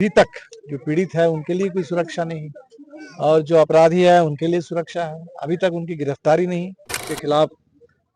अभी तक जो पीड़ित है उनके लिए कोई सुरक्षा नहीं और जो अपराधी है उनके लिए सुरक्षा है। अभी तक उनकी गिरफ्तारी नहीं। के खिलाफ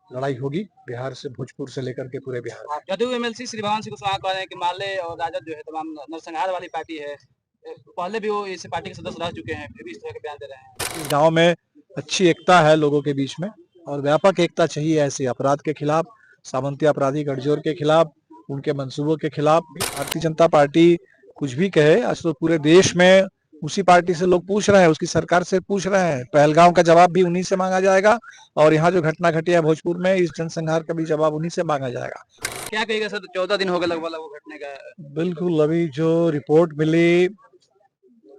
लड़ाई होगी बिहार से, भोजपुर से लेकर के पूरे बिहार में। जदयू एमएलसी श्री भगवान सिंह कुशवाहा कह रहे हैं कि माले और राजद जो है तमाम नरसंहार वाली पार्टी है। पहले भी वो इस पार्टी के सदस्य रह चुके हैं, फिर भी इस तरह के बयान दे रहे हैं। इस गांव में अच्छी एकता है लोगों के बीच में और व्यापक एकता चाहिए ऐसे अपराध के खिलाफ, सामंती आपराधी गठजोड़ के खिलाफ, उनके मंसूबों के खिलाफ। भारतीय जनता पार्टी कुछ भी कहे, आज तो पूरे देश में उसी पार्टी से लोग पूछ रहे हैं, उसकी सरकार से पूछ रहे हैं। पहलगांव का जवाब भी उन्हीं से मांगा जाएगा और यहाँ जो घटना घटी है भोजपुर में, इस जनसंहार का भी जवाब उन्हीं से मांगा जाएगा। क्या कहेगा सर, 14 दिन हो गए लगभग वो घटने का? बिल्कुल, अभी जो रिपोर्ट मिली,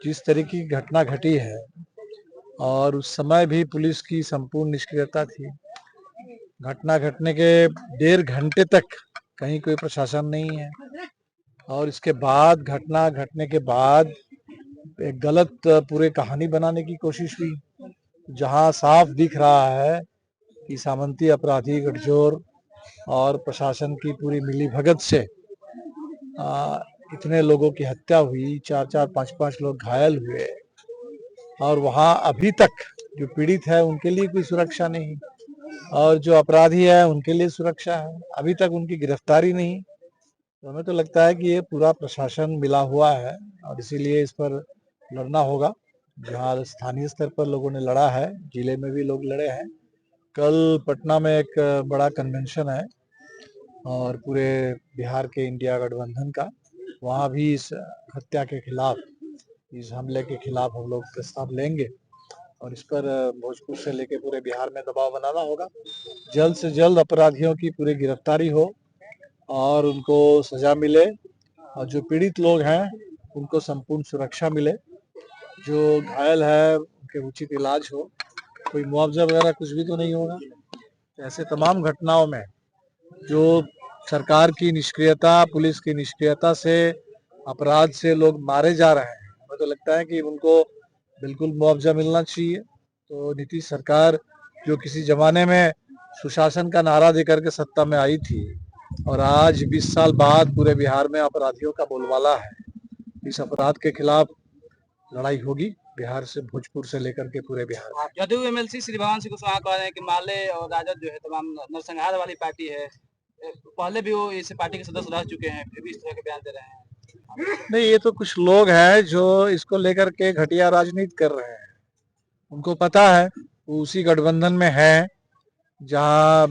जिस तरीके की घटना घटी है और उस समय भी पुलिस की संपूर्ण निष्क्रियता थी। घटना घटने के 1.5 घंटे तक कहीं कोई प्रशासन नहीं है और इसके बाद, घटना घटने के बाद एक गलत पूरे कहानी बनाने की कोशिश हुई, जहां साफ दिख रहा है कि सामंती अपराधी गठजोड़ और प्रशासन की पूरी मिलीभगत से इतने लोगों की हत्या हुई, 4-4, 5-5 लोग घायल हुए और वहां अभी तक जो पीड़ित है उनके लिए कोई सुरक्षा नहीं और जो अपराधी है उनके लिए सुरक्षा है। अभी तक उनकी गिरफ्तारी नहीं। तो हमें तो लगता है कि ये पूरा प्रशासन मिला हुआ है और इसीलिए इस पर लड़ना होगा। जहाँ स्थानीय स्तर पर लोगों ने लड़ा है, जिले में भी लोग लड़े हैं। कल पटना में एक बड़ा कन्वेंशन है और पूरे बिहार के इंडिया गठबंधन का, वहाँ भी इस हत्या के खिलाफ, इस हमले के खिलाफ हम लोग प्रस्ताव लेंगे और इस पर भोजपुर से लेके पूरे बिहार में दबाव बनाना होगा। जल्द से जल्द अपराधियों की पूरी गिरफ्तारी हो और उनको सजा मिले और जो पीड़ित लोग हैं उनको संपूर्ण सुरक्षा मिले। जो घायल है उनके उचित इलाज हो, कोई मुआवजा वगैरह कुछ भी तो नहीं होगा। ऐसे तमाम घटनाओं में जो सरकार की निष्क्रियता, पुलिस की निष्क्रियता से, अपराध से लोग मारे जा रहे हैं, हमें तो लगता है कि उनको बिल्कुल मुआवजा मिलना चाहिए। तो नीतीश सरकार जो किसी जमाने में सुशासन का नारा देकर के सत्ता में आई थी और आज 20 साल बाद पूरे बिहार में अपराधियों का बोलबाला है, इस अपराध के खिलाफ लड़ाई होगी बिहार से, भोजपुर से लेकर के पूरे बिहार में। जदयू एमएलसी श्री भगवान सिंह कुशवाहा कह रहे हैं कि माले और राजद जो है तमाम नरसंहार वाली पार्टी है। पहले भी वो इस पार्टी के सदस्य रह चुके हैं, फिर भी इस तरह के बयान दे रहे हैं। नहीं, ये तो कुछ लोग हैं जो इसको लेकर के घटिया राजनीति कर रहे हैं। उनको पता है वो उसी गठबंधन में है जहां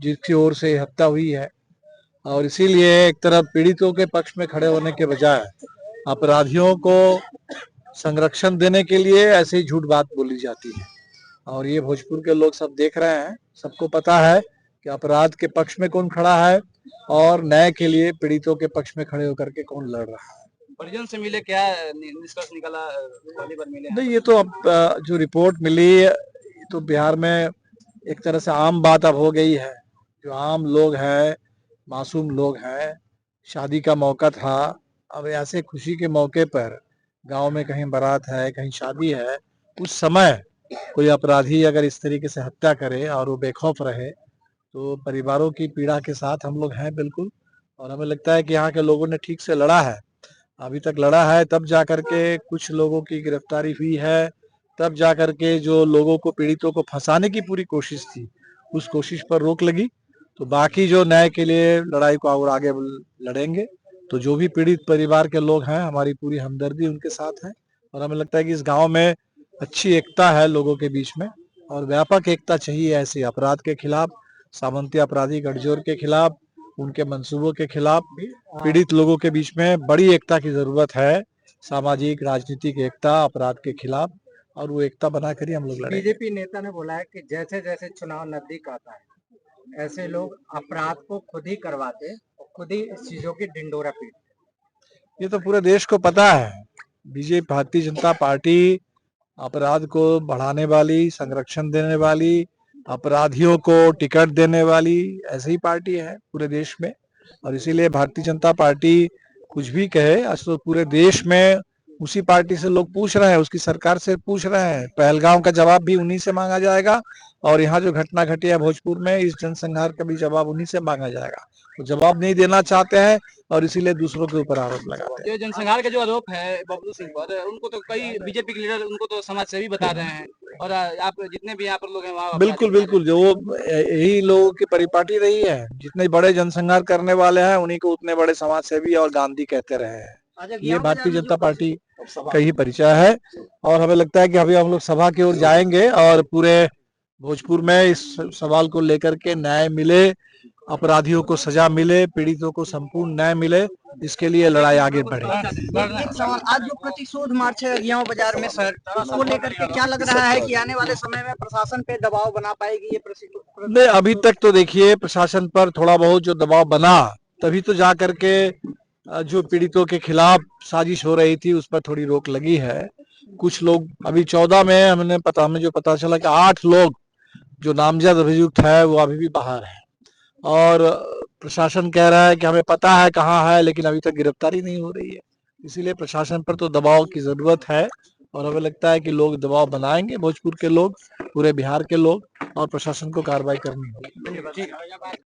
जिसकी ओर से हत्या हुई है और इसीलिए एक तरफ पीड़ितों के पक्ष में खड़े होने के बजाय अपराधियों को संरक्षण देने के लिए ऐसे ही झूठ बात बोली जाती है और ये भोजपुर के लोग सब देख रहे हैं। सबको पता है कि अपराध के पक्ष में कौन खड़ा है और न्याय के लिए पीड़ितों के पक्ष में खड़े होकर के कौन लड़ रहा है। परिजन से मिले, क्या निष्कर्ष निकला? पहली बार मिले नहीं, ये तो अब जो रिपोर्ट मिली तो बिहार में एक तरह से आम बात अब हो गई है। जो आम लोग हैं, मासूम लोग हैं, शादी का मौका था, अब ऐसे खुशी के मौके पर गांव में कहीं बारात है, कहीं शादी है, उस समय कोई अपराधी अगर इस तरीके से हत्या करे और वो बेखौफ रहे तो परिवारों की पीड़ा के साथ हम लोग हैं बिल्कुल। और हमें लगता है कि यहाँ के लोगों ने ठीक से लड़ा है, अभी तक लड़ा है, तब जाकर के कुछ लोगों की गिरफ्तारी हुई है, तब जाकर के जो लोगों को, पीड़ितों को फंसाने की पूरी कोशिश थी, उस कोशिश पर रोक लगी। तो बाकी जो न्याय के लिए लड़ाई को और आगे लड़ेंगे। तो जो भी पीड़ित परिवार के लोग हैं, हमारी पूरी हमदर्दी उनके साथ है और हमें लगता है कि इस गांव में अच्छी एकता है लोगों के बीच में और व्यापक एकता चाहिए ऐसे अपराध के खिलाफ, सामंती अपराधी गठजोड़ के खिलाफ, उनके मंसूबों के खिलाफ। पीड़ित लोगों के बीच में बड़ी एकता की जरूरत है, सामाजिक राजनीतिक एकता अपराध के खिलाफ, और वो एकता बनाकर ही हम लोग लड़ेंगे। बीजेपी नेता ने बोला है कि जैसे जैसे चुनाव नजदीक आता है ऐसे लोग अपराध को खुद ही करवाते और खुद ही इस चीजों की ढिंडोरा पीटते। ये तो पूरे देश को पता है। बीजेपी, भारतीय जनता पार्टी अपराध को बढ़ाने वाली, संरक्षण देने वाली, अपराधियों को टिकट देने वाली ऐसी ही पार्टी है पूरे देश में और इसीलिए भारतीय जनता पार्टी कुछ भी कहे, आज तो पूरे देश में उसी पार्टी से लोग पूछ रहे हैं, उसकी सरकार से पूछ रहे हैं। पहलगांव का जवाब भी उन्हीं से मांगा जाएगा और यहाँ जो घटना घटी है भोजपुर में, इस जनसंहार का भी जवाब उन्हीं से मांगा जाएगा। वो जवाब नहीं देना चाहते हैं और इसीलिए दूसरों के ऊपर आरोप लगाते हैं। ये जनसंहार का जो आरोप है बबलू सिंह पर, उनको तो कई बीजेपी के लीडर उनको तो समाज सेवी बता रहे हैं, और आप जितने भी यहाँ पर लोग हैं वहाँ बिल्कुल बिल्कुल, जो वो यही लोगों की परिपाटी रही है। जितने बड़े जनसंहार करने वाले हैं उन्हीं को उतने बड़े समाज सेवी और गांधी कहते रहे हैं। ये भारतीय जनता पार्टी का ही परिचय है और हमें लगता है कि अभी हम लोग सभा की ओर जाएंगे और पूरे भोजपुर में इस सवाल को लेकर के न्याय मिले, अपराधियों को सजा मिले, पीड़ितों को संपूर्ण न्याय मिले, इसके लिए लड़ाई आगे बढ़े। एक सवाल, आज जो प्रतिशोध मार्च है अगियाव बाजार में सर, उसको लेकर के क्या लग रहा है कि आने वाले समय में प्रशासन पे दबाव बना पाएगी ये नहीं, अभी तक तो देखिए प्रशासन पर थोड़ा बहुत जो दबाव बना, तभी तो जा करके जो पीड़ितों के खिलाफ साजिश हो रही थी उस पर थोड़ी रोक लगी है। कुछ लोग अभी 14 में हमें जो पता चला कि 8 लोग जो नामजद अभियुक्त है वो अभी भी बाहर है और प्रशासन कह रहा है कि हमें पता है कहाँ है, लेकिन अभी तक गिरफ्तारी नहीं हो रही है। इसीलिए प्रशासन पर तो दबाव की जरूरत है और हमें लगता है कि लोग दबाव बनाएंगे, भोजपुर के लोग, पूरे बिहार के लोग, और प्रशासन को कार्रवाई करनी होगी।